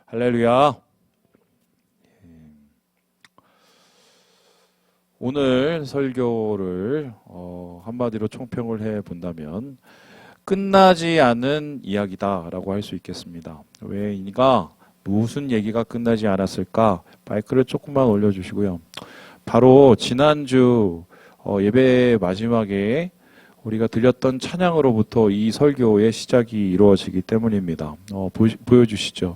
할렐루야. 오늘 설교를 한마디로 총평을 해본다면 끝나지 않은 이야기다라고 할 수 있겠습니다. 왜인가? 무슨 얘기가 끝나지 않았을까? 마이크를 조금만 올려주시고요. 바로 지난주 예배 마지막에 우리가 들렸던 찬양으로부터 이 설교의 시작이 이루어지기 때문입니다. 보여주시죠.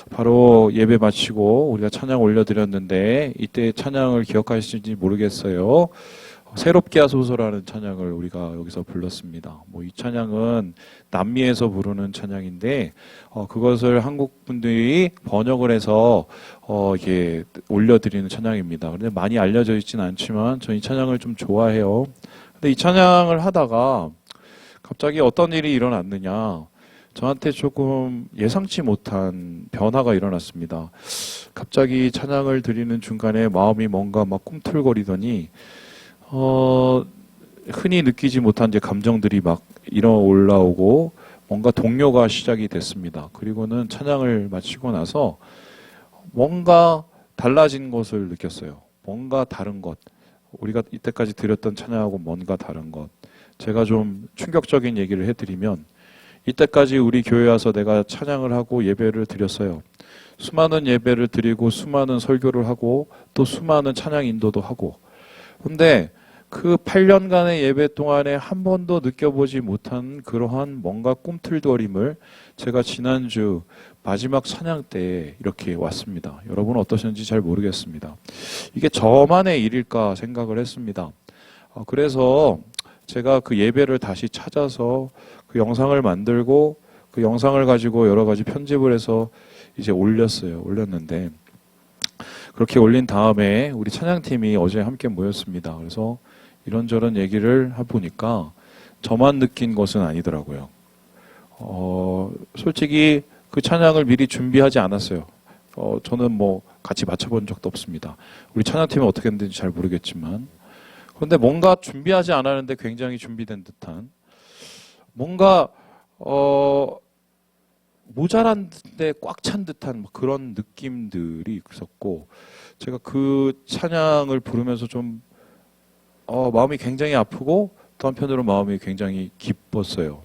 바로 예배 마치고 우리가 찬양 올려드렸는데 이때 찬양을 기억하시는지 모르겠어요. 새롭게 하소서라는 찬양을 우리가 여기서 불렀습니다. 이 찬양은 남미에서 부르는 찬양인데 그것을 한국 분들이 번역을 해서 이게 올려드리는 찬양입니다. 그런데 많이 알려져 있지는 않지만 저는 이 찬양을 좀 좋아해요. 근데 이 찬양을 하다가 갑자기 어떤 일이 일어났느냐, 저한테 조금 예상치 못한 변화가 일어났습니다. 갑자기 찬양을 드리는 중간에 마음이 뭔가 막 꿈틀거리더니 흔히 느끼지 못한 이제 감정들이 막 올라오고 뭔가 동요가 시작이 됐습니다. 그리고는 찬양을 마치고 나서 뭔가 달라진 것을 느꼈어요. 뭔가 다른 것. 우리가 이때까지 드렸던 찬양하고 뭔가 다른 것. 제가 좀 충격적인 얘기를 해드리면 이때까지 우리 교회 와서 내가 찬양을 하고 예배를 드렸어요. 수많은 예배를 드리고 수많은 설교를 하고 또 수많은 찬양 인도도 하고, 근데 그 8년간의 예배 동안에 한 번도 느껴보지 못한 그러한 뭔가 꿈틀거림을 제가 지난주 마지막 찬양 때 이렇게 왔습니다. 여러분 어떠셨는지 잘 모르겠습니다. 이게 저만의 일일까 생각을 했습니다. 그래서 제가 그 예배를 다시 찾아서 그 영상을 만들고 그 영상을 가지고 여러 가지 편집을 해서 이제 올렸는데, 그렇게 올린 다음에 우리 찬양팀이 어제 함께 모였습니다. 그래서 이런저런 얘기를 해보니까 저만 느낀 것은 아니더라고요. 솔직히 그 찬양을 미리 준비하지 않았어요. 저는 같이 맞춰본 적도 없습니다. 우리 찬양팀이 어떻게 했는지 잘 모르겠지만, 그런데 뭔가 준비하지 않았는데 굉장히 준비된 듯한, 뭔가 모자란데 꽉 찬 듯한 그런 느낌들이 있었고, 제가 그 찬양을 부르면서 좀 마음이 굉장히 아프고 또 한편으로 마음이 굉장히 기뻤어요.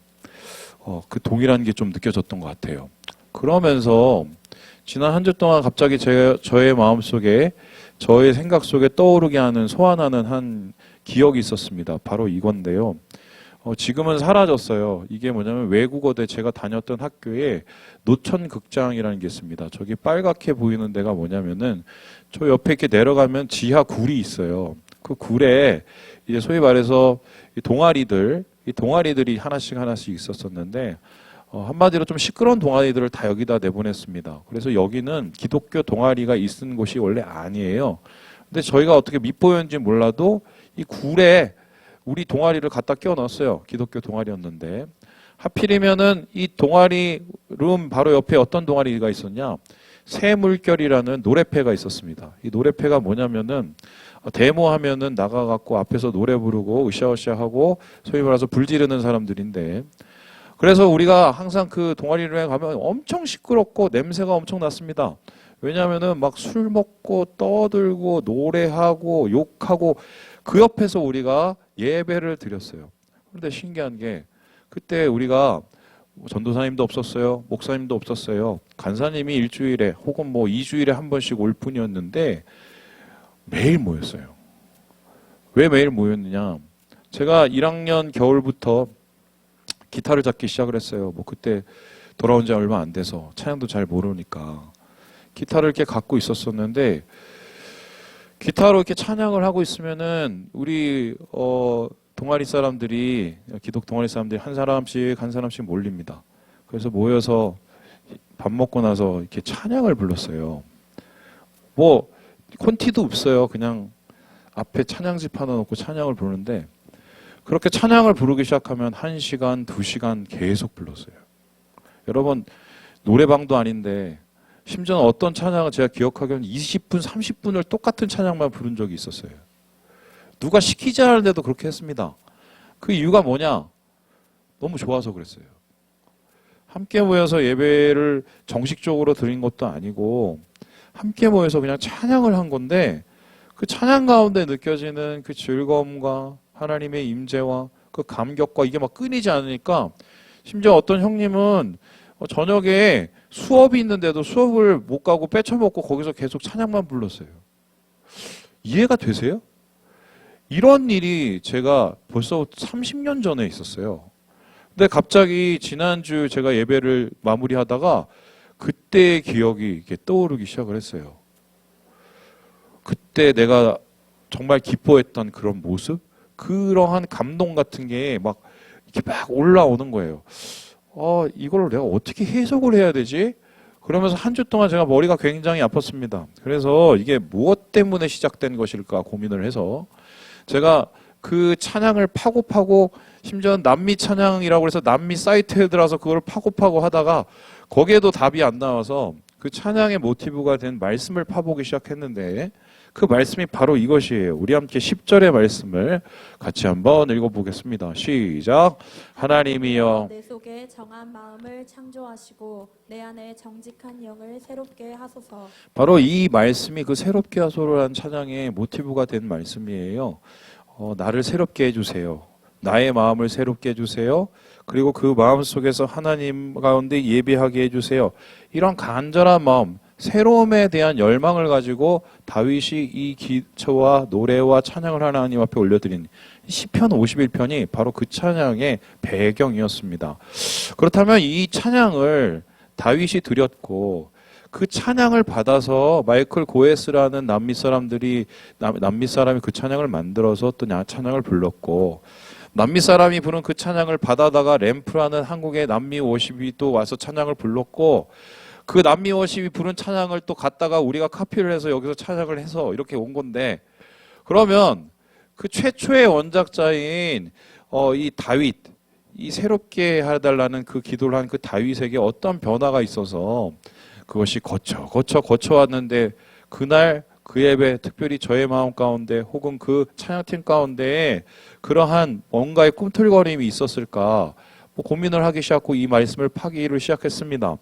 그 동일한 게 좀 느껴졌던 것 같아요. 그러면서 지난 한 주 동안 갑자기 저의 마음속에, 저의 생각 속에 떠오르게 하는, 소환하는 한 기억이 있었습니다. 바로 이건데요. 지금은 사라졌어요. 이게 뭐냐면 외국어대 제가 다녔던 학교에 노천극장이라는 게 있습니다. 저기 빨갛게 보이는 데가 뭐냐면은 저 옆에 이렇게 내려가면 지하 굴이 있어요. 그 굴에 이제 소위 말해서 이 동아리들이 하나씩 있었었는데, 한마디로 좀 시끄러운 동아리들을 다 여기다 내보냈습니다. 그래서 여기는 기독교 동아리가 있는 곳이 원래 아니에요. 근데 저희가 어떻게 밑보였는지 몰라도 이 굴에 우리 동아리를 갖다 끼워 넣었어요. 기독교 동아리였는데, 하필이면은 이 동아리 룸 바로 옆에 어떤 동아리가 있었냐, 새물결이라는 노래패가 있었습니다. 이 노래패가 뭐냐면은 데모하면은 나가갖고 앞에서 노래 부르고 으쌰으쌰하고 소위 말해서 불 지르는 사람들인데, 그래서 우리가 항상 그 동아리룸에 가면 엄청 시끄럽고 냄새가 엄청 났습니다. 왜냐하면은 막 술 먹고 떠들고 노래하고 욕하고 그 옆에서 우리가 예배를 드렸어요. 그런데 신기한 게, 그때 우리가 전도사님도 없었어요. 목사님도 없었어요. 간사님이 일주일에 혹은 2주일에 한 번씩 올 뿐이었는데 매일 모였어요. 왜 매일 모였느냐? 제가 1학년 겨울부터 기타를 잡기 시작을 했어요. 그때 돌아온 지 얼마 안 돼서 찬양도 잘 모르니까 기타를 이렇게 갖고 있었었는데, 기타로 이렇게 찬양을 하고 있으면은 우리 동아리 사람들이, 기독 동아리 사람들이 한 사람씩 몰립니다. 그래서 모여서 밥 먹고 나서 이렇게 찬양을 불렀어요. 콘티도 없어요. 그냥 앞에 찬양집 하나 놓고 찬양을 부르는데, 그렇게 찬양을 부르기 시작하면 1시간, 2시간 계속 불렀어요. 여러분, 노래방도 아닌데, 심지어 어떤 찬양을 제가 기억하기로는 20분, 30분을 똑같은 찬양만 부른 적이 있었어요. 누가 시키지 않았는데도 그렇게 했습니다. 그 이유가 뭐냐? 너무 좋아서 그랬어요. 함께 모여서 예배를 정식적으로 드린 것도 아니고 함께 모여서 그냥 찬양을 한 건데 그 찬양 가운데 느껴지는 그 즐거움과 하나님의 임재와 그 감격과 이게 막 끊이지 않으니까 심지어 어떤 형님은 저녁에 수업이 있는데도 수업을 못 가고 빼쳐먹고 거기서 계속 찬양만 불렀어요. 이해가 되세요? 이런 일이 제가 벌써 30년 전에 있었어요. 근데 갑자기 지난주 제가 예배를 마무리하다가 그때의 기억이 이렇게 떠오르기 시작을 했어요. 그때 내가 정말 기뻐했던 그런 모습, 그러한 감동 같은 게 막 이렇게 막 올라오는 거예요. 이걸 내가 어떻게 해석을 해야 되지? 그러면서 한 주 동안 제가 머리가 굉장히 아팠습니다. 그래서 이게 무엇 때문에 시작된 것일까 고민을 해서 제가 그 찬양을 파고 심지어 남미 찬양이라고 해서 남미 사이트에 들어가서 그걸 파고 하다가 거기에도 답이 안 나와서 그 찬양의 모티브가 된 말씀을 파보기 시작했는데 그 말씀이 바로 이것이에요. 우리 함께 10절의 말씀을 같이 한번 읽어보겠습니다. 시작. 하나님이여 내 속에 정한 마음을 창조하시고 내 안에 정직한 영을 새롭게 하소서. 바로 이 말씀이 그 새롭게 하소서라는 찬양의 모티브가 된 말씀이에요. 나를 새롭게 해주세요. 나의 마음을 새롭게 해주세요. 그리고 그 마음 속에서 하나님 가운데 예배하게 해주세요. 이런 간절한 마음, 새로움에 대한 열망을 가지고 다윗이 이 기초와 노래와 찬양을 하나님 앞에 올려드린 시편 51편이 바로 그 찬양의 배경이었습니다. 그렇다면 이 찬양을 다윗이 드렸고 그 찬양을 받아서 마이클 고에스라는 남미 사람이 그 찬양을 만들어서 또 찬양을 불렀고 남미 사람이 부른 그 찬양을 받아다가 램프라는 한국의 남미 워십이 또 와서 찬양을 불렀고 그 남미 워십이 부른 찬양을 또 갖다가 우리가 카피를 해서 여기서 찬양을 해서 이렇게 온 건데 그러면 그 최초의 원작자인 이 다윗, 이 새롭게 해달라는 그 기도를 한 그 다윗에게 어떤 변화가 있어서 그것이 거쳐왔는데 그날 그 예배, 특별히 저의 마음 가운데 혹은 그 찬양팀 가운데에 그러한 뭔가의 꿈틀거림이 있었을까 고민을 하기 시작하고 이 말씀을 파기를 시작했습니다.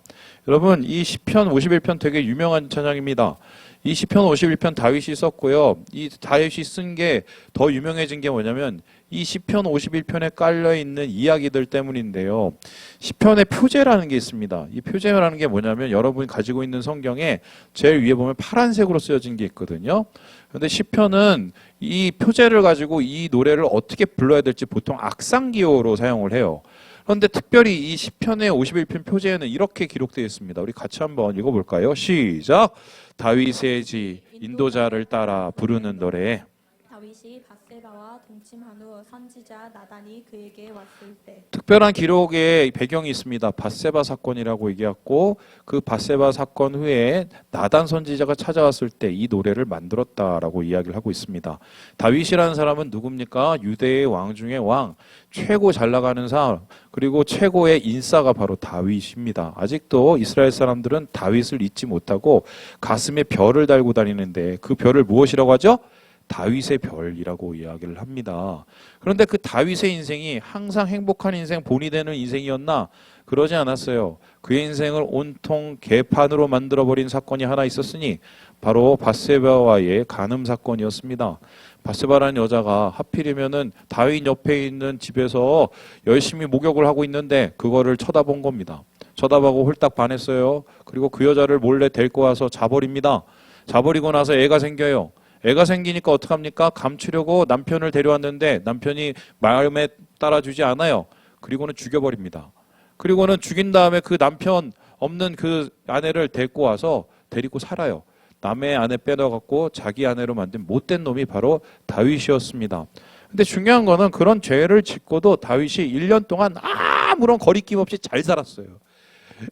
여러분 이 시편 51편 되게 유명한 찬양입니다. 이 시편 51편 다윗이 썼고요. 이 다윗이 쓴 게 더 유명해진 게 뭐냐면 이 시편 51편에 깔려있는 이야기들 때문인데요. 시편의 표제라는 게 있습니다. 이 표제라는 게 뭐냐면 여러분이 가지고 있는 성경에 제일 위에 보면 파란색으로 쓰여진 게 있거든요. 그런데 시편은 이 표제를 가지고 이 노래를 어떻게 불러야 될지 보통 악상기호로 사용을 해요. 그런데 특별히 이 시편의 51편 표제에는 이렇게 기록되어 있습니다. 우리 같이 한번 읽어볼까요? 시작! 다윗의 지 인도자를 따라 부르는 노래. 다윗이 밧세바와 동침한 후 선지자 나단이 그에게 왔을 때 특별한 기록의 배경이 있습니다. 밧세바 사건이라고 얘기했고 그 밧세바 사건 후에 나단 선지자가 찾아왔을 때 이 노래를 만들었다라고 이야기를 하고 있습니다. 다윗이라는 사람은 누굽니까? 유대의 왕 중에 왕, 최고 잘 나가는 사람, 그리고 최고의 인싸가 바로 다윗입니다. 아직도 이스라엘 사람들은 다윗을 잊지 못하고 가슴에 별을 달고 다니는데 그 별을 무엇이라고 하죠? 다윗의 별이라고 이야기를 합니다. 그런데 그 다윗의 인생이 항상 행복한 인생, 본이 되는 인생이었나? 그러지 않았어요. 그의 인생을 온통 개판으로 만들어버린 사건이 하나 있었으니 바로 밧세바와의 간음 사건이었습니다. 밧세바라는 여자가 하필이면은 다윗 옆에 있는 집에서 열심히 목욕을 하고 있는데 그거를 쳐다본 겁니다. 쳐다보고 홀딱 반했어요. 그리고 그 여자를 몰래 데리고 와서 자버립니다. 자버리고 나서 애가 생겨요. 애가 생기니까 어떡합니까? 감추려고 남편을 데려왔는데 남편이 마음에 따라주지 않아요. 그리고는 죽여버립니다. 그리고는 죽인 다음에 그 남편 없는 그 아내를 데리고 와서 데리고 살아요. 남의 아내 빼놓고 자기 아내로 만든 못된 놈이 바로 다윗이었습니다. 근데 중요한 거는 그런 죄를 짓고도 다윗이 1년 동안 아무런 거리낌 없이 잘 살았어요.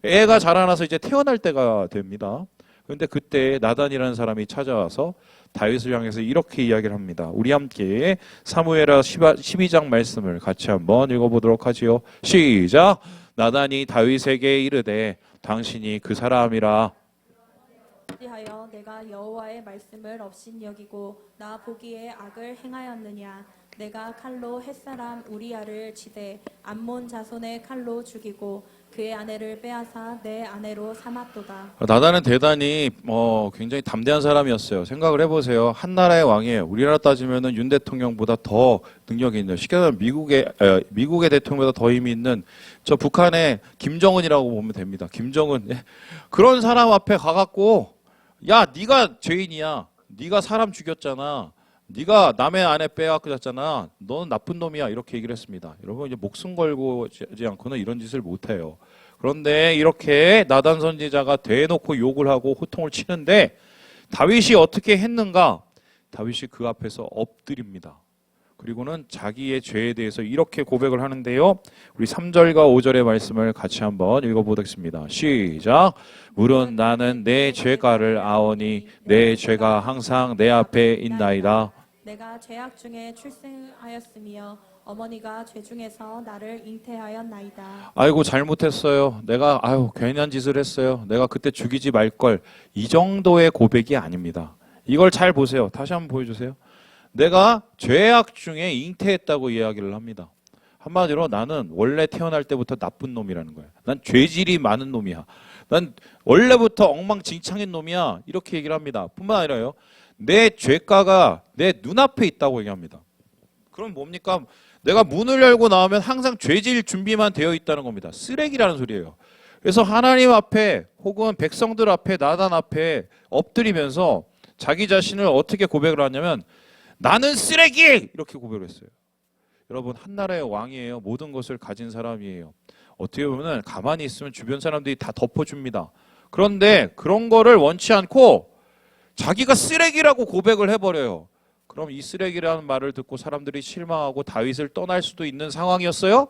애가 자라나서 이제 태어날 때가 됩니다. 그런데 그때 나단이라는 사람이 찾아와서 다윗을 향해서 이렇게 이야기를 합니다. 우리 함께 사무엘하 12장 말씀을 같이 한번 읽어보도록 하지요. 시작! 나단이 다윗에게 이르되 당신이 그 사람이라. 어찌하여 내가 여호와의 말씀을 업신여기고 나 보기에 악을 행하였느냐. 내가 칼로 햇사람 우리아를 치되 암몬 자손의 칼로 죽이고 그의 아내를 빼앗아 내 아내로 삼았도다. 나단은 대단히 굉장히 담대한 사람이었어요. 생각을 해보세요. 한 나라의 왕이에요. 우리나라 따지면은 윤 대통령보다 더 능력이 있는, 쉽게 말하면 미국의 대통령보다 더 힘이 있는 저 북한의 김정은이라고 보면 됩니다. 김정은. 예. 그런 사람 앞에 가갖고 야, 네가 죄인이야. 네가 사람 죽였잖아. 네가 남의 아내 빼앗고 잤잖아. 너는 나쁜 놈이야. 이렇게 얘기를 했습니다. 여러분 이제 목숨 걸고 하지 않고는 이런 짓을 못 해요. 그런데 이렇게 나단 선지자가 대놓고 욕을 하고 호통을 치는데 다윗이 어떻게 했는가? 다윗이 그 앞에서 엎드립니다. 그리고는 자기의 죄에 대해서 이렇게 고백을 하는데요. 우리 3절과 5절의 말씀을 같이 한번 읽어보겠습니다. 시작. 물은 나는 내 죄가를 아오니 내 죄가 항상 내 앞에 있나이다. 내가 죄악 중에 출생하였으며 어머니가 죄 중에서 나를 잉태하였나이다. 아이고 잘못했어요. 내가 괜한 짓을 했어요. 내가 그때 죽이지 말걸. 이 정도의 고백이 아닙니다. 이걸 잘 보세요. 다시 한번 보여주세요. 내가 죄악 중에 잉태했다고 이야기를 합니다. 한마디로 나는 원래 태어날 때부터 나쁜 놈이라는 거예요. 난 죄질이 많은 놈이야. 난 원래부터 엉망진창인 놈이야. 이렇게 얘기를 합니다. 뿐만 아니라요. 내 죄가가 내 눈앞에 있다고 얘기합니다. 그럼 뭡니까? 내가 문을 열고 나오면 항상 죄질 준비만 되어 있다는 겁니다. 쓰레기라는 소리예요. 그래서 하나님 앞에 혹은 백성들 앞에 나단 앞에 엎드리면서 자기 자신을 어떻게 고백을 하냐면 나는 쓰레기! 이렇게 고백을 했어요. 여러분 한 나라의 왕이에요. 모든 것을 가진 사람이에요. 어떻게 보면 가만히 있으면 주변 사람들이 다 덮어줍니다. 그런데 그런 거를 원치 않고 자기가 쓰레기라고 고백을 해버려요. 그럼 이 쓰레기라는 말을 듣고 사람들이 실망하고 다윗을 떠날 수도 있는 상황이었어요.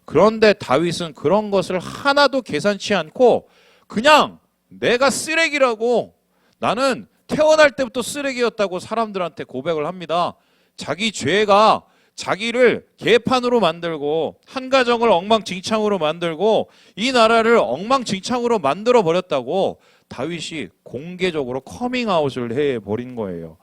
그런데 다윗은 그런 것을 하나도 계산치 않고 그냥 내가 쓰레기라고, 나는 태어날 때부터 쓰레기였다고 사람들한테 고백을 합니다. 자기 죄가 자기를 개판으로 만들고 한 가정을 엉망진창으로 만들고 이 나라를 엉망진창으로 만들어 버렸다고 다윗이 공개적으로 커밍아웃을 해버린 거예요.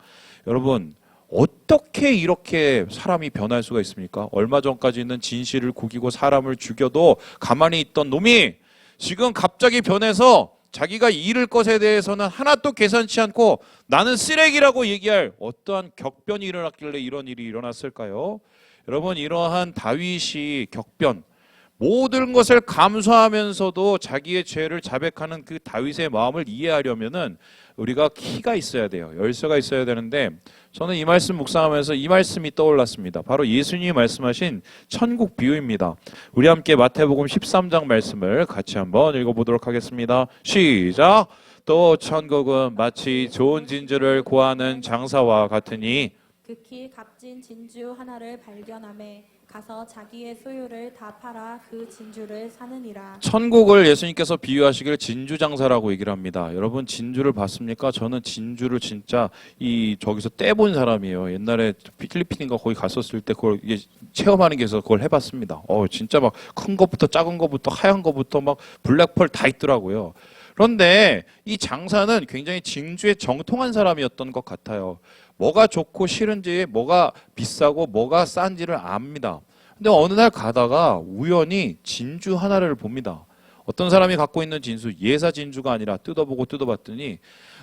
여러분 어떻게 이렇게 사람이 변할 수가 있습니까? 얼마 전까지는 진실을 구기고 사람을 죽여도 가만히 있던 놈이 지금 갑자기 변해서 자기가 잃을 것에 대해서는 하나도 계산치 않고 나는 쓰레기라고 얘기할 어떠한 격변이 일어났길래 이런 일이 일어났을까요? 여러분 이러한 다윗이 격변, 모든 것을 감수하면서도 자기의 죄를 자백하는 그 다윗의 마음을 이해하려면은 우리가 키가 있어야 돼요. 열쇠가 있어야 되는데 저는 이 말씀 묵상하면서 이 말씀이 떠올랐습니다. 바로 예수님이 말씀하신 천국 비유입니다. 우리 함께 마태복음 13장 말씀을 같이 한번 읽어보도록 하겠습니다. 시작! 또 천국은 마치 좋은 진주를 구하는 장사와 같으니 극히 값진 진주 하나를 발견하매 가서 자기의 소유를 다 팔아 그 진주를 사느니라. 천국을 예수님께서 비유하시길 진주장사라고 얘기를 합니다. 여러분 진주를 봤습니까? 저는 진주를 진짜 저기서 떼본 사람이에요. 옛날에 필리핀인가 거기 갔었을 때 그걸 체험하는 게 있어서 그걸 해봤습니다. 진짜 막 큰 것부터 작은 것부터 하얀 것부터 막 블랙펄 다 있더라고요. 그런데 이 장사는 굉장히 진주에 정통한 사람이었던 것 같아요. 뭐가 좋고 싫은지, 뭐가 비싸고 뭐가 싼지를 압니다. 근데 어느 날 가다가 우연히 진주 하나를 봅니다. 어떤 사람이 갖고 있는 진주, 예사 진주가 아니라 뜯어보고 뜯어봤더니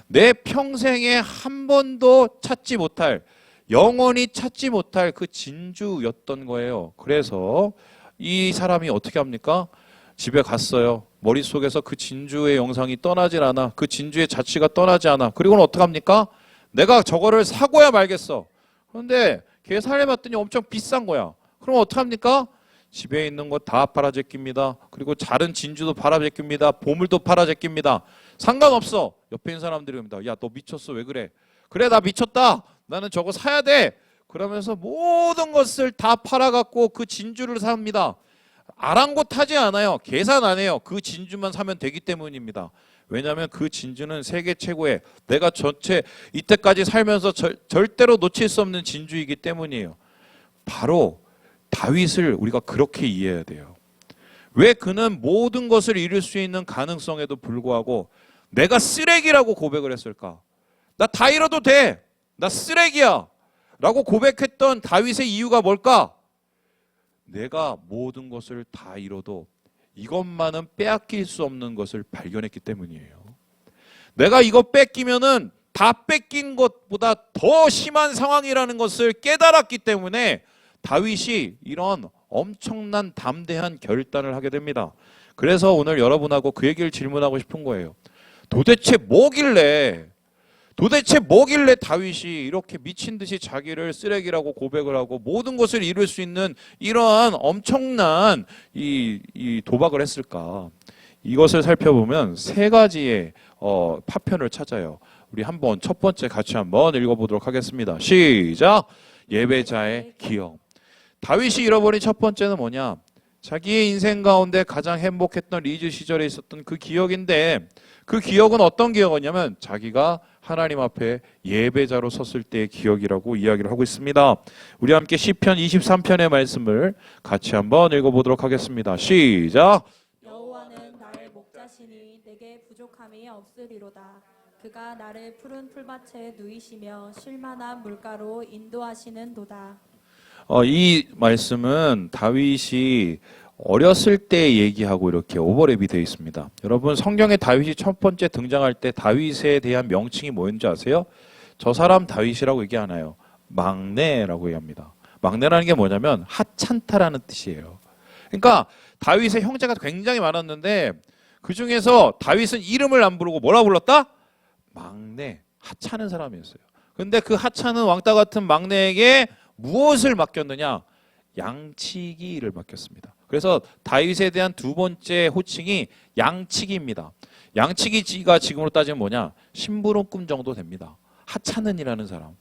내 평생에 한 번도 찾지 못할, 영원히 찾지 못할 그 진주였던 거예요. 그래서 이 사람이 어떻게 합니까? 집에 갔어요. 머릿속에서 그 진주의 영상이 떠나질 않아. 그 진주의 자취가 떠나지 않아. 그리고는 어떻게 합니까? 내가 저거를 사고야 말겠어. 그런데 계산해봤더니 엄청 비싼 거야. 그럼 어떡합니까? 집에 있는 거 다 팔아제낍니다. 그리고 자른 진주도 팔아제낍니다. 보물도 팔아제낍니다. 상관없어. 옆에 있는 사람들이 옵니다. 야, 너 미쳤어. 왜 그래? 그래, 나 미쳤다. 나는 저거 사야 돼. 그러면서 모든 것을 다 팔아갖고 그 진주를 삽니다. 아랑곳하지 않아요. 계산 안 해요. 그 진주만 사면 되기 때문입니다. 왜냐하면 그 진주는 세계 최고의, 내가 전체 이때까지 살면서 절대로 놓칠 수 없는 진주이기 때문이에요. 바로 다윗을 우리가 그렇게 이해해야 돼요. 왜 그는 모든 것을 이룰 수 있는 가능성에도 불구하고 내가 쓰레기라고 고백을 했을까? 나 다 잃어도 돼. 나 쓰레기야. 라고 고백했던 다윗의 이유가 뭘까? 내가 모든 것을 다 잃어도 이것만은 빼앗길 수 없는 것을 발견했기 때문이에요. 내가 이거 뺏기면은 다 뺏긴 것보다 더 심한 상황이라는 것을 깨달았기 때문에 다윗이 이런 엄청난 담대한 결단을 하게 됩니다. 그래서 오늘 여러분하고 그 얘기를 질문하고 싶은 거예요. 도대체 뭐길래 다윗이 이렇게 미친 듯이 자기를 쓰레기라고 고백을 하고 모든 것을 이룰 수 있는 이러한 엄청난 이 도박을 했을까? 이것을 살펴보면 세 가지의 파편을 찾아요. 우리 한번 첫 번째 같이 한번 읽어보도록 하겠습니다. 시작! 예배자의 기억. 다윗이 잃어버린 첫 번째는 뭐냐? 자기의 인생 가운데 가장 행복했던 리즈 시절에 있었던 그 기억인데, 그 기억은 어떤 기억이냐면 자기가 하나님 앞에 예배자로 섰을 때의 기억이라고 이야기를 하고 있습니다. 우리 함께 시편 23편의 말씀을 같이 한번 읽어보도록 하겠습니다. 시작! 여호와는 나의 목자시니 내게 부족함이 없으리로다. 그가 나를 푸른 풀밭에 누이시며 쉴만한 물가로 인도하시는도다. 이 말씀은 다윗이 어렸을 때 얘기하고 이렇게 오버랩이 되어 있습니다. 여러분, 성경에 다윗이 첫 번째 등장할 때 다윗에 대한 명칭이 뭐였는지 아세요? 저 사람 다윗이라고 얘기 안 해요. 막내라고 얘기합니다. 막내라는 게 뭐냐면 하찮다라는 뜻이에요. 그러니까 다윗의 형제가 굉장히 많았는데 그 중에서 다윗은 이름을 안 부르고 뭐라 불렀다? 막내, 하찮은 사람이었어요. 근데 그 하찮은 왕따 같은 막내에게 무엇을 맡겼느냐? 양치기 일을 맡겼습니다. 그래서 다윗에 대한 두 번째 호칭이 양치기입니다. 양치기가 지금으로 따지면 뭐냐? 심부름꾼 정도 됩니다. 하찮은이라는 사람.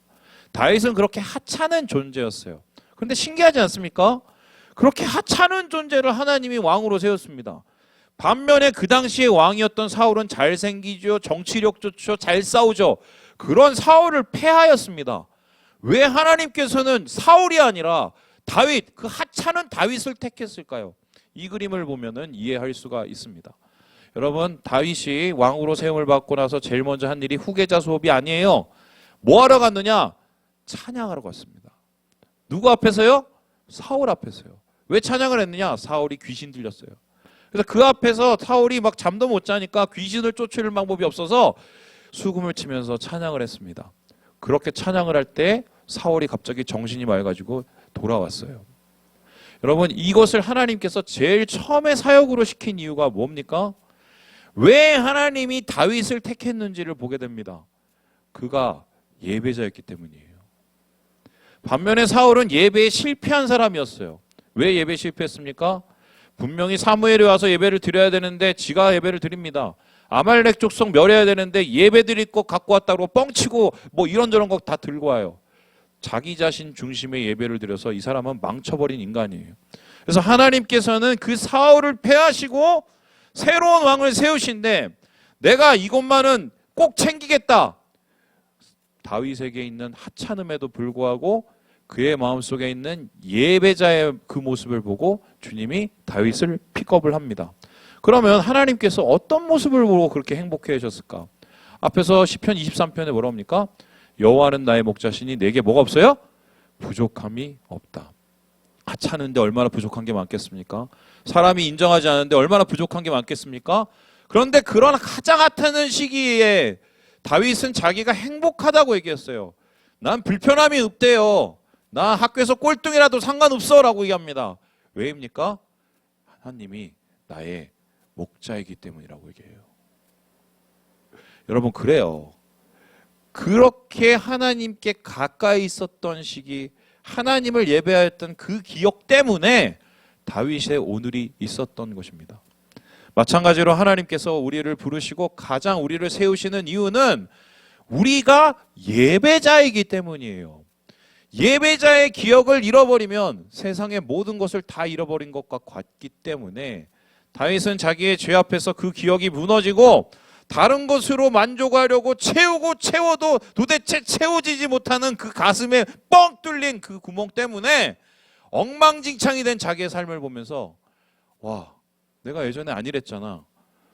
다윗은 그렇게 하찮은 존재였어요. 그런데 신기하지 않습니까? 그렇게 하찮은 존재를 하나님이 왕으로 세웠습니다. 반면에 그 당시에 왕이었던 사울은 잘생기죠, 정치력 좋죠, 잘 싸우죠. 그런 사울을 패하였습니다. 왜 하나님께서는 사울이 아니라 다윗, 그 하찮은 다윗을 택했을까요? 이 그림을 보면은 이해할 수가 있습니다. 여러분, 다윗이 왕으로 세움을 받고 나서 제일 먼저 한 일이 후계자 수업이 아니에요. 뭐 하러 갔느냐? 찬양하러 갔습니다. 누구 앞에서요? 사울 앞에서요. 왜 찬양을 했느냐? 사울이 귀신 들렸어요. 그래서 그 앞에서 사울이 막 잠도 못 자니까 귀신을 쫓을 방법이 없어서 수금을 치면서 찬양을 했습니다. 그렇게 찬양을 할 때 사울이 갑자기 정신이 맑아지고 돌아왔어요. 여러분, 이것을 하나님께서 제일 처음에 사역으로 시킨 이유가 뭡니까? 왜 하나님이 다윗을 택했는지를 보게 됩니다. 그가 예배자였기 때문이에요. 반면에 사울은 예배에 실패한 사람이었어요. 왜 예배에 실패했습니까? 분명히 사무엘이 와서 예배를 드려야 되는데 지가 예배를 드립니다. 아말렉 족속 멸해야 되는데 예배 드릴 것 갖고 왔다고 뻥치고 뭐 이런저런 거 다 들고 와요. 자기 자신 중심의 예배를 드려서 이 사람은 망쳐버린 인간이에요. 그래서 하나님께서는 그 사울을 패하시고 새로운 왕을 세우신데 내가 이것만은 꼭 챙기겠다. 다윗에게 있는 하찮음에도 불구하고 그의 마음속에 있는 예배자의 그 모습을 보고 주님이 다윗을 픽업을 합니다. 그러면 하나님께서 어떤 모습을 보고 그렇게 행복해 하셨을까? 앞에서 시편 23편에 뭐라고 합니까? 여호와는 나의 목자시니 내게 뭐가 없어요? 부족함이 없다. 하찮은데 얼마나 부족한 게 많겠습니까? 사람이 인정하지 않는데 얼마나 부족한 게 많겠습니까? 그런데 그런 가장 핫하는 시기에 다윗은 자기가 행복하다고 얘기했어요. 난 불편함이 없대요. 나 학교에서 꼴등이라도 상관없어 라고 얘기합니다. 왜입니까? 하나님이 나의 목자이기 때문이라고 얘기해요. 여러분, 그래요. 그렇게 하나님께 가까이 있었던 시기, 하나님을 예배하였던 그 기억 때문에 다윗의 오늘이 있었던 것입니다. 마찬가지로 하나님께서 우리를 부르시고 가장 우리를 세우시는 이유는 우리가 예배자이기 때문이에요. 예배자의 기억을 잃어버리면 세상의 모든 것을 다 잃어버린 것과 같기 때문에 다윗은 자기의 죄 앞에서 그 기억이 무너지고 다른 것으로 만족하려고 채워도 도대체 채워지지 못하는 그 가슴에 뻥 뚫린 그 구멍 때문에 엉망진창이 된 자기의 삶을 보면서 와, 내가 예전에 안 이랬잖아.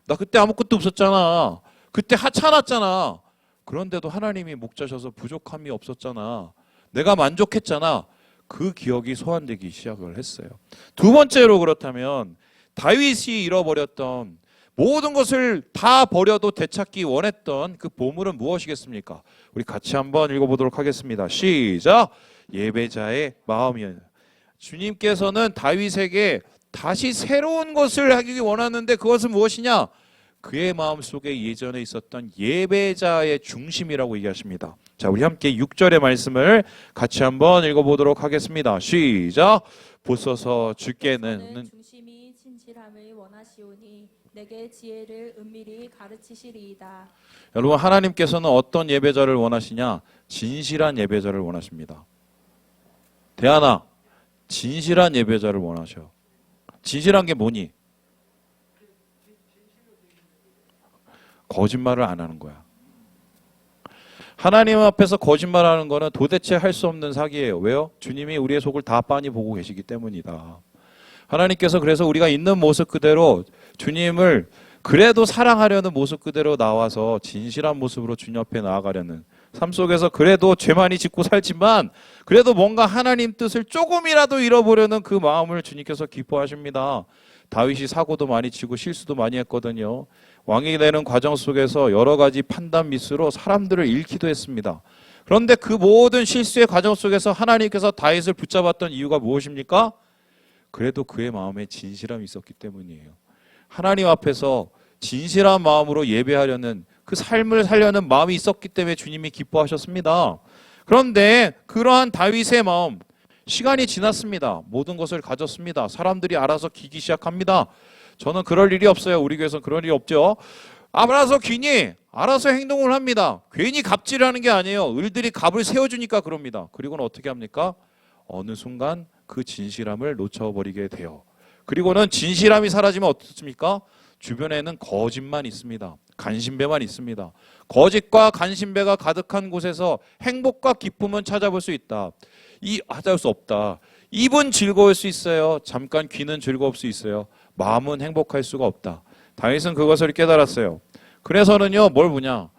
나 그때 아무것도 없었잖아. 그때 하찮았잖아. 그런데도 하나님이 목자셔서 부족함이 없었잖아. 내가 만족했잖아. 그 기억이 소환되기 시작을 했어요. 두 번째로 그렇다면 다윗이 잃어버렸던 모든 것을 다 버려도 되찾기 원했던 그 보물은 무엇이겠습니까? 우리 같이 한번 읽어보도록 하겠습니다. 시작! 예배자의 마음이에요. 주님께서는 다윗에게 다시 새로운 것을 하기 원하는데 그것은 무엇이냐? 그의 마음속에 예전에 있었던 예배자의 중심이라고 얘기하십니다. 자, 우리 함께 6절의 말씀을 같이 한번 읽어보도록 하겠습니다. 시작! 보소서 주께는 중심이 진실함을 원하시오니 내게 지혜를 은밀히 가르치시리이다. 여러분, 하나님께서는 어떤 예배자를 원하시냐? 진실한 예배자를 원하십니다. 대하나, 진실한 예배자를 원하셔. 진실한 게 뭐니? 거짓말을 안 하는 거야. 하나님 앞에서 거짓말하는 거는 도대체 할 수 없는 사기예요. 왜요? 주님이 우리의 속을 다 빤히 보고 계시기 때문이다. 하나님께서 그래서 우리가 있는 모습 그대로 주님을 그래도 사랑하려는 모습 그대로 나와서 진실한 모습으로 주님 앞에 나아가려는 삶 속에서 그래도 죄 많이 짓고 살지만 그래도 뭔가 하나님 뜻을 조금이라도 잃어보려는 그 마음을 주님께서 기뻐하십니다. 다윗이 사고도 많이 치고 실수도 많이 했거든요. 왕이 되는 과정 속에서 여러 가지 판단 미스로 사람들을 잃기도 했습니다. 그런데 그 모든 실수의 과정 속에서 하나님께서 다윗을 붙잡았던 이유가 무엇입니까? 그래도 그의 마음에 진실함이 있었기 때문이에요. 하나님 앞에서 진실한 마음으로 예배하려는 그 삶을 살려는 마음이 있었기 때문에 주님이 기뻐하셨습니다. 그런데 그러한 다윗의 마음, 시간이 지났습니다. 모든 것을 가졌습니다. 사람들이 알아서 기기 시작합니다. 저는 그럴 일이 없어요. 우리 교회에서는 그럴 일이 없죠. 알아서 기니 알아서 행동을 합니다. 괜히 갑질하는 게 아니에요. 을들이 갑을 세워주니까 그럽니다. 그리고는 어떻게 합니까? 어느 순간 그 진실함을 놓쳐버리게 돼요. 그리고는 진실함이 사라지면 어떻습니까? 주변에는 거짓만 있습니다. 간신배만 있습니다. 거짓과 간신배가 가득한 곳에서 행복과 기쁨은 찾아볼 수 있다. 찾아볼 수 없다. 입은 즐거울 수 있어요. 잠깐 귀는 즐거울 수 있어요. 마음은 행복할 수가 없다. 다윗은 그것을 깨달았어요. 그래서는요, 뭘 보냐?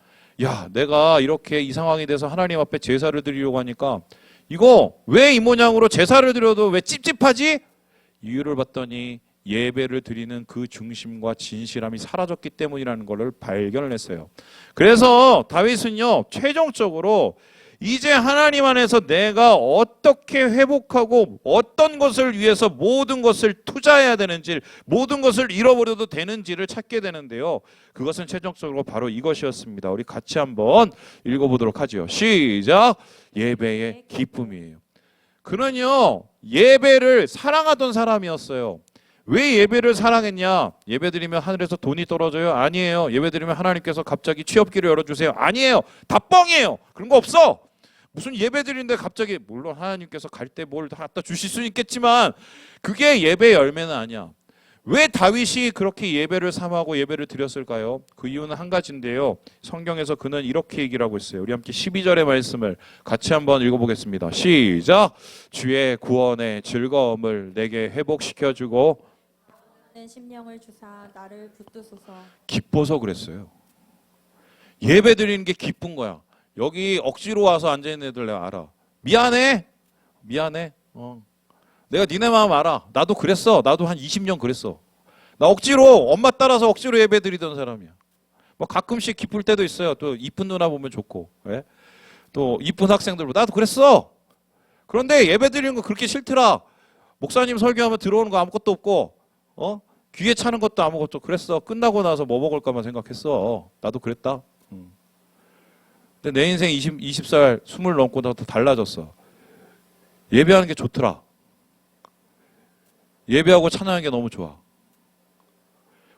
야, 내가 이렇게 이 상황이 돼서 하나님 앞에 제사를 드리려고 하니까 이거 왜 이 모양으로 제사를 드려도 왜 찝찝하지? 이유를 봤더니 예배를 드리는 그 중심과 진실함이 사라졌기 때문이라는 것을 발견을 했어요. 그래서 다윗은요, 최종적으로 이제 하나님 안에서 내가 어떻게 회복하고 어떤 것을 위해서 모든 것을 투자해야 되는지, 모든 것을 잃어버려도 되는지를 찾게 되는데요. 그것은 최종적으로 바로 이것이었습니다. 우리 같이 한번 읽어보도록 하죠. 시작! 예배의 기쁨이에요. 그는요, 예배를 사랑하던 사람이었어요. 왜 예배를 사랑했냐? 예배드리면 하늘에서 돈이 떨어져요? 아니에요. 예배드리면 하나님께서 갑자기 취업기를 열어주세요? 아니에요. 다 뻥이에요. 그런 거 없어. 무슨 예배드리는데 갑자기, 물론 하나님께서 갈 때 뭘 갖다 주실 수 있겠지만 그게 예배의 열매는 아니야. 왜 다윗이 그렇게 예배를 삼하고 예배를 드렸을까요? 그 이유는 한 가지인데요. 성경에서 그는 이렇게 얘기를 하고 있어요. 우리 함께 12절의 말씀을 같이 한번 읽어보겠습니다. 시작! 주의 구원의 즐거움을 내게 회복시켜주고 내 심령을 주사 나를 붙드소서. 기뻐서 그랬어요. 예배 드리는 게 기쁜 거야. 여기 억지로 와서 앉아있는 애들 내가 알아. 미안해. 내가 니네 마음 알아. 나도 그랬어. 나도 한 20년 그랬어. 나 억지로 엄마 따라서 억지로 예배 드리던 사람이야. 뭐 가끔씩 기쁠 때도 있어요. 또 이쁜 누나 보면 좋고, 왜? 또 이쁜 학생들 보면 나도 그랬어. 그런데 예배 드리는 거 그렇게 싫더라. 목사님 설교하면 들어오는 거 아무것도 없고, 귀에 차는 것도 아무것도. 그랬어. 끝나고 나서 뭐 먹을까만 생각했어. 나도 그랬다. 근데 내 인생 20살 20 넘고 나도 달라졌어. 예배하는 게 좋더라. 예배하고 찬양하는 게 너무 좋아.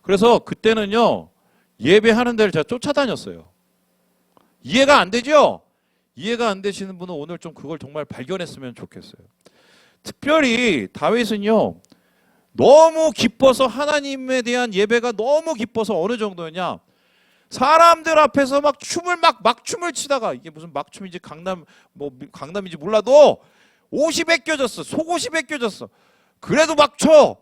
그래서 그때는요, 예배하는 데를 제가 쫓아다녔어요. 이해가 안 되죠? 이해가 안 되시는 분은 오늘 좀 그걸 정말 발견했으면 좋겠어요. 특별히 다윗은요, 너무 기뻐서, 하나님에 대한 예배가 너무 기뻐서 어느 정도였냐? 사람들 앞에서 막 춤을 막 춤을 치다가, 이게 무슨 막춤인지 강남인지 몰라도 옷이 벗겨졌어. 속옷이 벗겨졌어. 그래도 막 춰.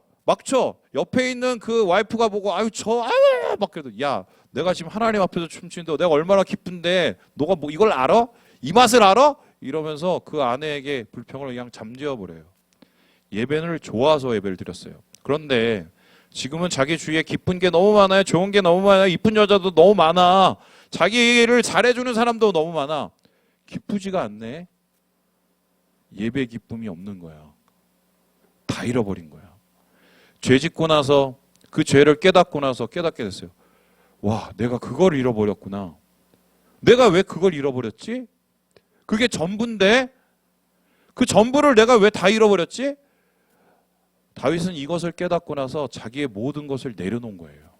옆에 있는 그 와이프가 보고 아유 막 그래도, 야, 내가 지금 하나님 앞에서 춤추는데 내가 얼마나 기쁜데 너가 뭐 이걸 알아? 이 맛을 알아? 이러면서 그 아내에게 불평을 그냥 잠재워 버려요. 예배를 좋아서 예배를 드렸어요. 그런데 지금은 자기 주위에 기쁜 게 너무 많아요. 좋은 게 너무 많아요. 이쁜 여자도 너무 많아. 자기를 잘해주는 사람도 너무 많아. 기쁘지가 않네. 예배 기쁨이 없는 거야. 다 잃어버린 거야. 죄 짓고 나서 그 죄를 깨닫고 나서 깨닫게 됐어요. 와, 내가 그걸 잃어버렸구나. 내가 왜 그걸 잃어버렸지? 그게 전부인데 그 전부를 내가 왜 다 잃어버렸지? 다윗은 이것을 깨닫고 나서 자기의 모든 것을 내려놓은 거예요.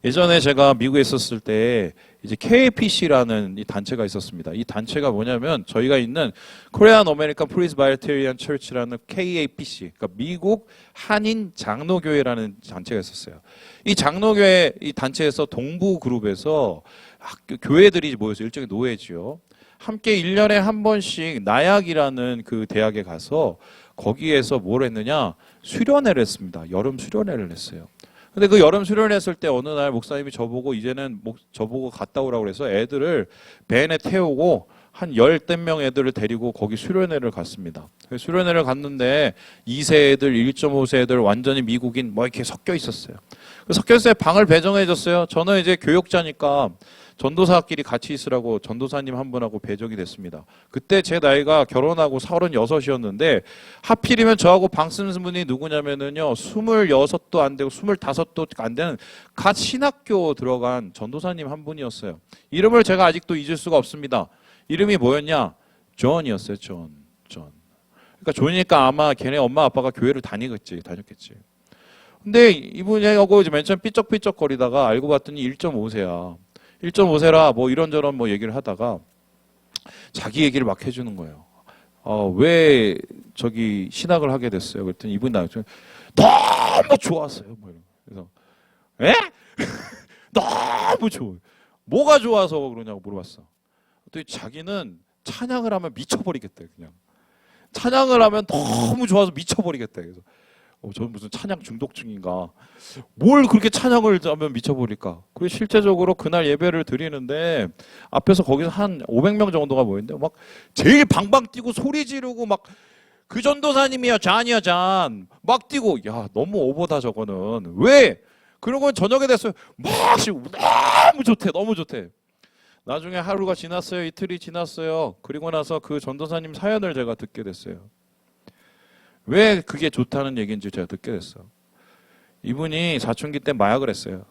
예전에 제가 미국에 있었을 때 이제 KAPC라는 이 단체가 있었습니다. 이 단체가 뭐냐면 저희가 있는 Korean American Presbyterian Church라는 KAPC, 그러니까 미국 한인 장로교회라는 단체가 있었어요. 이 장로교회 이 단체에서 동부 그룹에서 교회들이 모여서 일종의 노예지요. 함께 1년에 한 번씩 나약이라는 그 대학에 가서 거기에서 뭘 했느냐? 수련회를 했습니다. 여름 수련회를 했어요. 근데 그 여름 수련회 했을 때 어느 날 목사님이 저보고 이제는 저보고 갔다 오라고 그래서 애들을 밴에 태우고 한 열댓 명 애들을 데리고 거기 수련회를 갔습니다. 수련회를 갔는데 2세 애들, 1.5세 애들 완전히 미국인 뭐 이렇게 섞여 있었어요. 섞여 있어요. 방을 배정해 줬어요. 저는 이제 교육자니까 전도사끼리 같이 있으라고 전도사님 한 분하고 배정이 됐습니다. 그때 제 나이가 결혼하고 36이었는데 하필이면 저하고 방 쓰는 분이 누구냐면은요 26도 안 되고 25도 안 되는 갓 신학교 들어간 전도사님 한 분이었어요. 이름을 제가 아직도 잊을 수가 없습니다. 이름이 뭐였냐? 존이었어요. 존. 그러니까 존이니까 아마 걔네 엄마 아빠가 교회를 다녔겠지. 근데 이분하고 이제 맨 처음 삐쩍삐쩍 거리다가 알고 봤더니 1.5세야. 1.5세라 뭐 이런저런 뭐 얘기를 하다가 자기 얘기를 막 해주는 거예요. 왜 저기 신학을 하게 됐어요? 그랬더니 이분이 나중에 너무 좋았어요. 뭐 그래서 에? 너무 좋아요. 뭐가 좋아서 그러냐고 물어봤어. 또 자기는 찬양을 하면 미쳐버리겠대. 그냥 찬양을 하면 너무 좋아서 미쳐버리겠대. 그래서 저는 무슨 찬양 중독증인가? 뭘 그렇게 찬양을 하면 미쳐버릴까? 그리고 실제적으로 그날 예배를 드리는데 앞에서 거기서 한 500명 정도가 모였는데 막 제일 방방 뛰고 소리 지르고 막 그 전도사님이야 잔이야 잔 막 뛰고 야 너무 오버다 저거는 왜? 그러고 저녁에 됐어요. 막 너무 좋대. 나중에 하루가 지났어요. 이틀이 지났어요. 그리고 나서 그 전도사님 사연을 제가 듣게 됐어요. 왜 그게 좋다는 얘기인지 제가 듣게 됐어. 이분이 사춘기 때 마약을 했어요.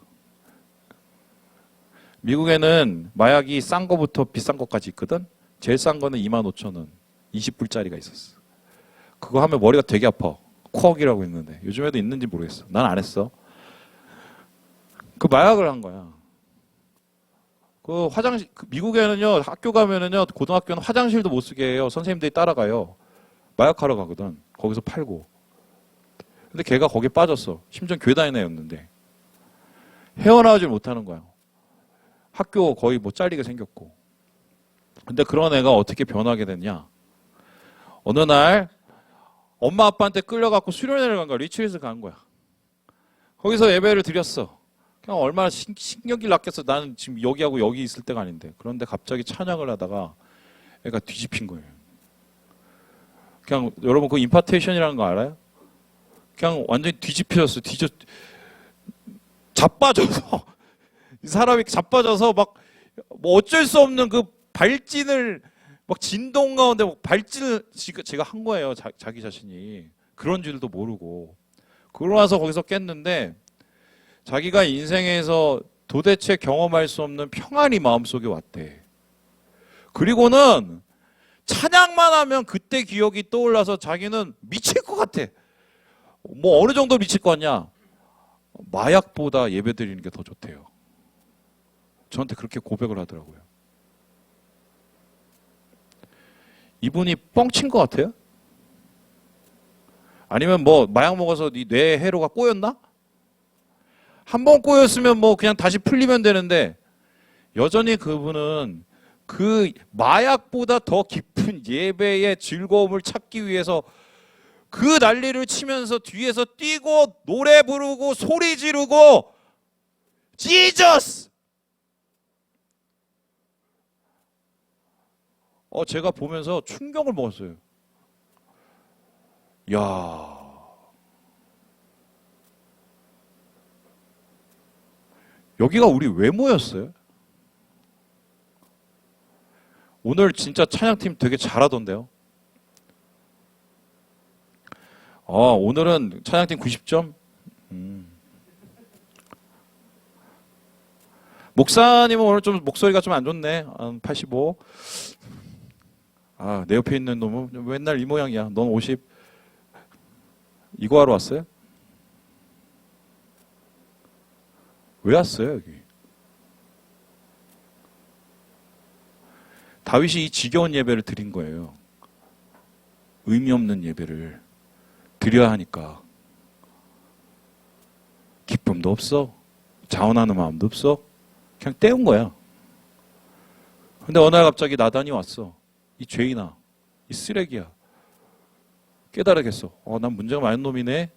미국에는 마약이 싼 거부터 비싼 것까지 있거든. 제일 싼 거는 25,000원, 20불짜리가 있었어. 그거 하면 머리가 되게 아파. 코어기라고 있는데 요즘에도 있는지 모르겠어. 난 안 했어. 그 마약을 한 거야. 그 화장실 미국에는요 학교 가면은요 고등학교는 화장실도 못 쓰게 해요. 선생님들이 따라가요. 마약하러 가거든. 거기서 팔고. 근데 걔가 거기에 빠졌어. 심지어 교회 다니는 애였는데. 헤어나오질 못하는 거야. 학교 거의 뭐 잘리게 생겼고. 근데 그런 애가 어떻게 변하게 됐냐. 어느 날 엄마 아빠한테 끌려갖고 수련회를 간 거야. 리트릿을 간 거야. 거기서 예배를 드렸어. 그냥 얼마나 신경질 났겠어. 나는 지금 여기하고 여기 있을 때가 아닌데. 그런데 갑자기 찬양을 하다가 애가 뒤집힌 거예요. 그냥 여러분 그 임파테이션이라는 거 알아요? 그냥 완전히 뒤집혀졌어. 자빠져서 이 사람이 자빠져서 막 뭐 어쩔 수 없는 그 발진을 막 진동 가운데 막 발진을 제가 한 거예요. 자기 자신이 그런 줄도 모르고 그러고 나서 거기서 깼는데 자기가 인생에서 도대체 경험할 수 없는 평안이 마음속에 왔대. 그리고는 찬양만 하면 그때 기억이 떠올라서 자기는 미칠 것 같아. 뭐 어느 정도 미칠 것 같냐? 마약보다 예배 드리는 게 더 좋대요. 저한테 그렇게 고백을 하더라고요. 이분이 뻥친 것 같아요? 아니면 뭐 마약 먹어서 네 뇌에 해로가 꼬였나? 한 번 꼬였으면 뭐 그냥 다시 풀리면 되는데 여전히 그분은 그 마약보다 더 깊은 예배의 즐거움을 찾기 위해서 그 난리를 치면서 뒤에서 뛰고 노래 부르고 소리 지르고 지저스! 제가 보면서 충격을 먹었어요. 야, 여기가 우리 왜 모였어요? 오늘 진짜 찬양팀 되게 잘하던데요. 오늘은 찬양팀 90점? 목사님은 오늘 좀 목소리가 좀 안 좋네. 한 85. 내 옆에 있는 놈은 맨날 이 모양이야. 넌 50. 이거 하러 왔어요? 왜 왔어요, 여기? 다윗이 이 지겨운 예배를 드린 거예요. 의미 없는 예배를 드려야 하니까. 기쁨도 없어. 자원하는 마음도 없어. 그냥 때운 거야. 근데 어느 날 갑자기 나단이 왔어. 이 죄인아, 이 쓰레기야. 깨달아겠어. 난 문제가 많은 놈이네.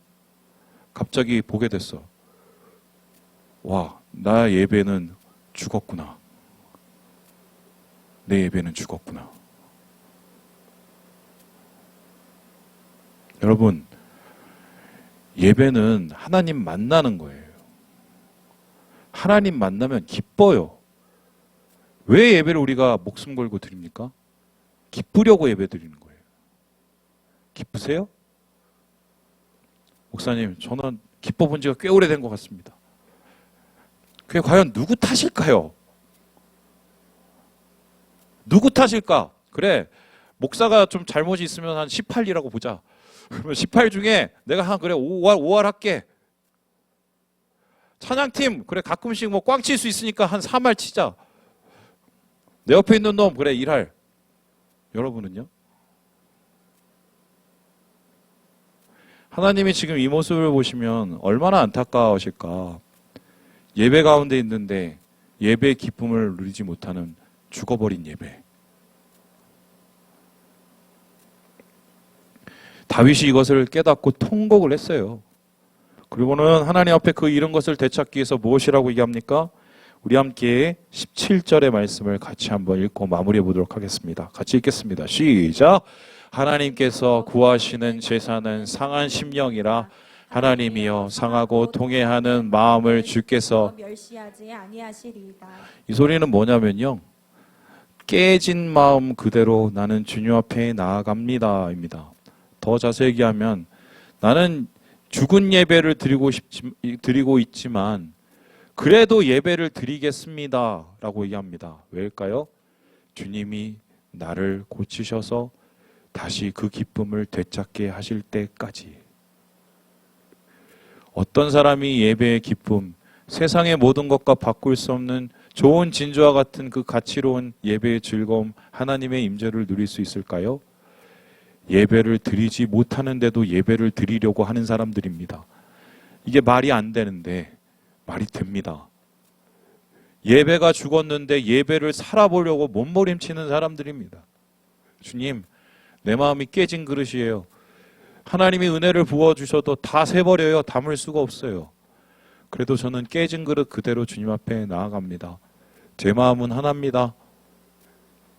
갑자기 보게 됐어. 와, 나 예배는 죽었구나. 내 예배는 죽었구나. 여러분, 예배는 하나님 만나는 거예요. 하나님 만나면 기뻐요. 왜 예배를 우리가 목숨 걸고 드립니까? 기쁘려고 예배 드리는 거예요. 기쁘세요? 목사님, 저는 기뻐 본 지가 꽤 오래된 것 같습니다. 그게 과연 누구 탓일까요? 누구 탓일까? 그래, 목사가 좀 잘못이 있으면 한 18이라고 보자. 그러면 18 중에 내가 그래 5할 할게. 찬양팀 그래 가끔씩 뭐 꽝 칠 수 있으니까 한 3할 치자. 내 옆에 있는 놈 그래 1할. 여러분은요? 하나님이 지금 이 모습을 보시면 얼마나 안타까우실까. 예배 가운데 있는데 예배의 기쁨을 누리지 못하는 죽어버린 예배. 다윗이 이것을 깨닫고 통곡을 했어요. 그리고는 하나님 앞에 그 잃은 것을 되찾기 위해서 무엇이라고 얘기합니까? 우리 함께 17절의 말씀을 같이 한번 읽고 마무리해 보도록 하겠습니다. 같이 읽겠습니다. 시작! 하나님께서 구하시는 제사는 상한 심령이라 하나님이여 상하고 통회하는 마음을 주께서 멸시하지 아니하시리이다. 이 소리는 뭐냐면요. 깨진 마음 그대로 나는 주님 앞에 나아갑니다. 입니다. 더 자세히 얘기하면 나는 죽은 예배를 드리고 있지만 그래도 예배를 드리겠습니다. 라고 얘기합니다. 왜일까요? 주님이 나를 고치셔서 다시 그 기쁨을 되찾게 하실 때까지. 어떤 사람이 예배의 기쁨, 세상의 모든 것과 바꿀 수 없는 좋은 진주와 같은 그 가치로운 예배의 즐거움, 하나님의 임재를 누릴 수 있을까요? 예배를 드리지 못하는데도 예배를 드리려고 하는 사람들입니다. 이게 말이 안 되는데 말이 됩니다. 예배가 죽었는데 예배를 살아보려고 몸부림치는 사람들입니다. 주님, 내 마음이 깨진 그릇이에요. 하나님이 은혜를 부어주셔도 다 새버려요. 담을 수가 없어요. 그래도 저는 깨진 그릇 그대로 주님 앞에 나아갑니다. 제 마음은 하나입니다.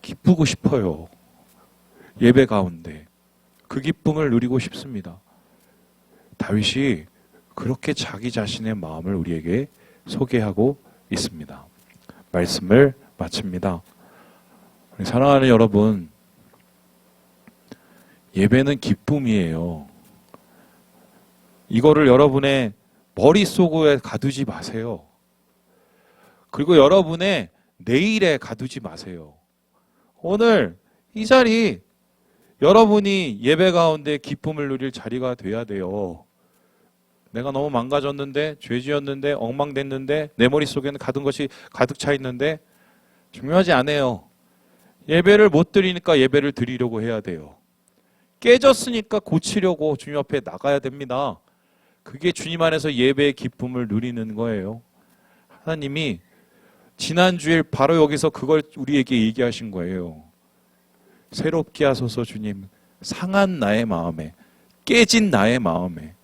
기쁘고 싶어요. 예배 가운데 그 기쁨을 누리고 싶습니다. 다윗이 그렇게 자기 자신의 마음을 우리에게 소개하고 있습니다. 말씀을 마칩니다. 사랑하는 여러분, 예배는 기쁨이에요. 이거를 여러분의 머릿속에 가두지 마세요. 그리고 여러분의 내일에 가두지 마세요. 오늘 이 자리 여러분이 예배 가운데 기쁨을 누릴 자리가 돼야 돼요. 내가 너무 망가졌는데, 죄지었는데, 엉망됐는데, 내 머릿속에는 것이 가득 차 있는데 중요하지 않아요. 예배를 못 드리니까 예배를 드리려고 해야 돼요. 깨졌으니까 고치려고 주님 앞에 나가야 됩니다. 그게 주님 안에서 예배의 기쁨을 누리는 거예요. 하나님이 지난주일 바로 여기서 그걸 우리에게 얘기하신 거예요. 새롭게 하소서 주님. 상한 나의 마음에, 깨진 나의 마음에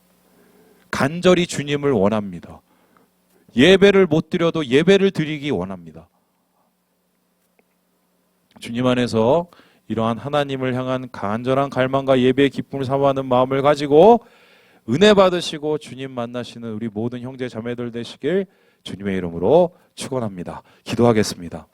간절히 주님을 원합니다. 예배를 못 드려도 예배를 드리기 원합니다. 주님 안에서 이러한 하나님을 향한 간절한 갈망과 예배의 기쁨을 사모하는 마음을 가지고 은혜 받으시고 주님 만나시는 우리 모든 형제 자매들 되시길 주님의 이름으로 축원합니다. 기도하겠습니다.